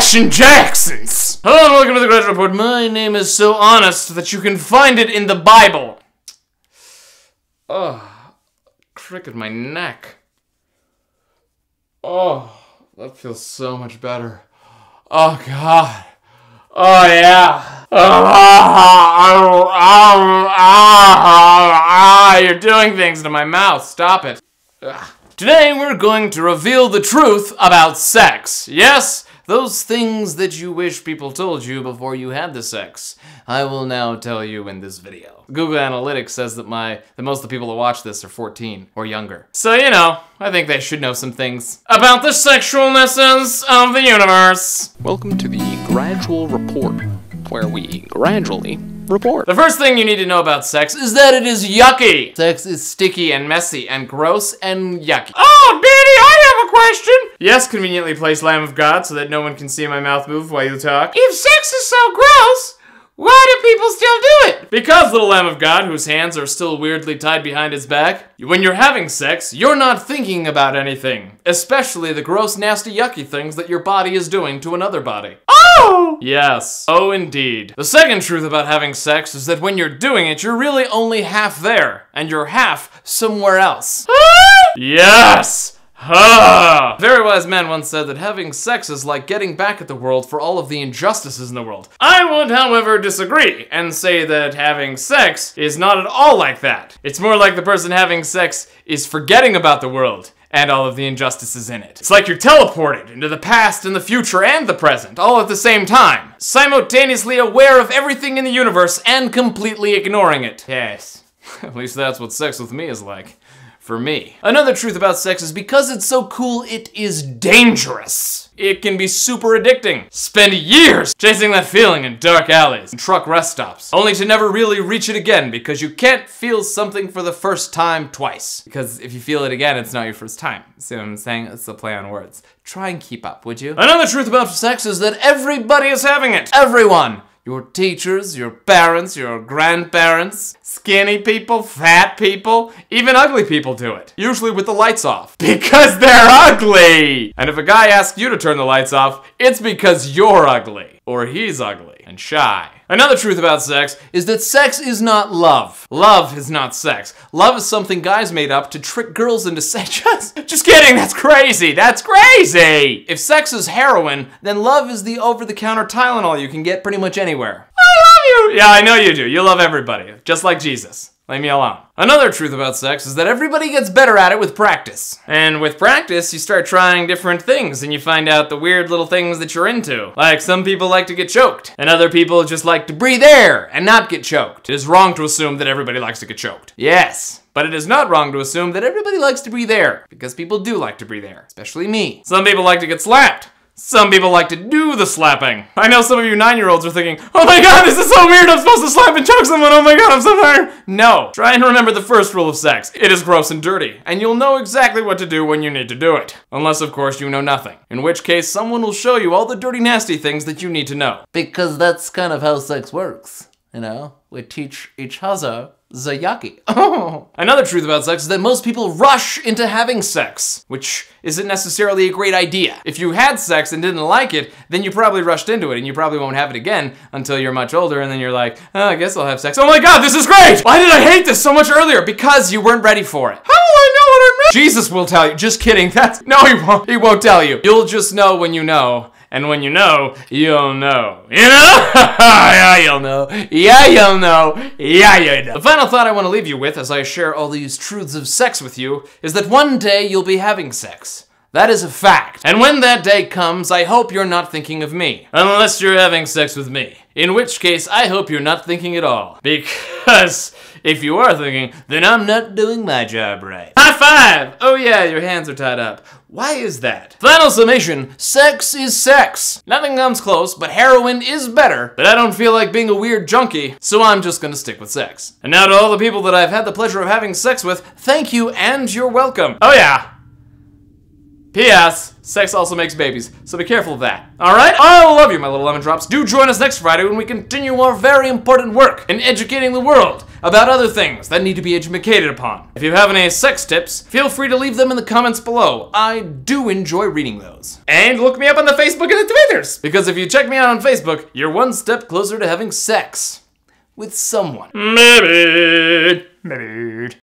Kardashian Jacksons! Hello and welcome to the Graduate Report. My name is so honest that you can find it in the Bible. Oh, crick in my neck. Oh, that feels so much better. Oh, God. Oh, yeah. You're doing things to my mouth. Stop it. Ugh. Today, we're going to reveal the truth about sex. Yes, those things that you wish people told you before you had the sex. I will now tell you in this video. Google Analytics says that most of the people that watch this are 14 or younger. So, you know, I think they should know some things about the sexualnesses of the universe. Welcome to the Gradual Report, where we gradually report. The first thing you need to know about sex is that it is yucky. Sex is sticky and messy and gross and yucky. Oh, Daddy, I have a question. Yes, conveniently placed, Lamb of God, so that no one can see my mouth move while you talk. If sex is so gross, why do people still do it? Because, little Lamb of God, whose hands are still weirdly tied behind his back, when you're having sex, you're not thinking about anything. Especially the gross, nasty, yucky things that your body is doing to another body. Oh! Yes. Oh, indeed. The second truth about having sex is that when you're doing it, you're really only half there, and you're half somewhere else. Yes! A very wise man once said that having sex is like getting back at the world for all of the injustices in the world. I would, however, disagree and say that having sex is not at all like that. It's more like the person having sex is forgetting about the world and all of the injustices in it. It's like you're teleported into the past and the future and the present, all at the same time, simultaneously aware of everything in the universe and completely ignoring it. Yes, at least that's what sex with me is like. For me. Another truth about sex is because it's so cool, it is dangerous. It can be super addicting. Spend years chasing that feeling in dark alleys and truck rest stops, only to never really reach it again because you can't feel something for the first time twice. Because if you feel it again, it's not your first time. See what I'm saying? It's a play on words. Try and keep up, would you? Another truth about sex is that everybody is having it. Everyone. Your teachers, your parents, your grandparents, skinny people, fat people, even ugly people do it. Usually with the lights off. Because they're ugly! And if a guy asks you to turn the lights off, it's because you're ugly. Or he's ugly and shy. Another truth about sex is that sex is not love. Love is not sex. Love is something guys made up to trick girls into sex. Just kidding, that's crazy, that's crazy! If sex is heroin, then love is the over-the-counter Tylenol you can get pretty much anywhere. I love you! Yeah, I know you do. You love everybody, just like Jesus. Leave me alone. Another truth about sex is that everybody gets better at it with practice. And with practice, you start trying different things and you find out the weird little things that you're into. Like some people like to get choked, and other people just like to breathe air and not get choked. It is wrong to assume that everybody likes to get choked. Yes. But it is not wrong to assume that everybody likes to breathe air, because people do like to breathe air, especially me. Some people like to get slapped. Some people like to do the slapping. I know some of you 9-year-olds are thinking, oh my god, this is so weird, I'm supposed to slap and choke someone, oh my god, I'm so tired. No, try and remember the first rule of sex. It is gross and dirty, and you'll know exactly what to do when you need to do it. Unless, of course, you know nothing. In which case, someone will show you all the dirty, nasty things that you need to know. Because that's kind of how sex works, you know? We teach each other the yucky. Another truth about sex is that most people rush into having sex, which isn't necessarily a great idea. If you had sex and didn't like it, then you probably rushed into it and you probably won't have it again until you're much older and then you're like, oh, I guess I'll have sex. Oh my god, this is great! Why did I hate this so much earlier? Because you weren't ready for it. How will I know what I'm ready? Jesus will tell you. Just kidding. No, he won't. He won't tell you. You'll just know when you know. And when you know, you'll know. You know? Yeah, you'll know. Yeah, you'll know. Yeah, you know. The final thought I want to leave you with as I share all these truths of sex with you is that one day you'll be having sex. That is a fact. And when that day comes, I hope you're not thinking of me. Unless you're having sex with me. In which case, I hope you're not thinking at all. Because if you are thinking, then I'm not doing my job right. High five! Oh yeah, your hands are tied up. Why is that? Final summation, sex is sex. Nothing comes close, but heroin is better. But I don't feel like being a weird junkie, so I'm just gonna stick with sex. And now to all the people that I've had the pleasure of having sex with, thank you and you're welcome. Oh yeah. P.S. Sex also makes babies, so be careful of that. Alright? I love you, my little lemon drops. Do join us next Friday when we continue our very important work in educating the world about other things that need to be educated upon. If you have any sex tips, feel free to leave them in the comments below. I do enjoy reading those. And look me up on the Facebook and the Twitter. cares? Because if you check me out on Facebook, you're one step closer to having sex with someone. Maybe.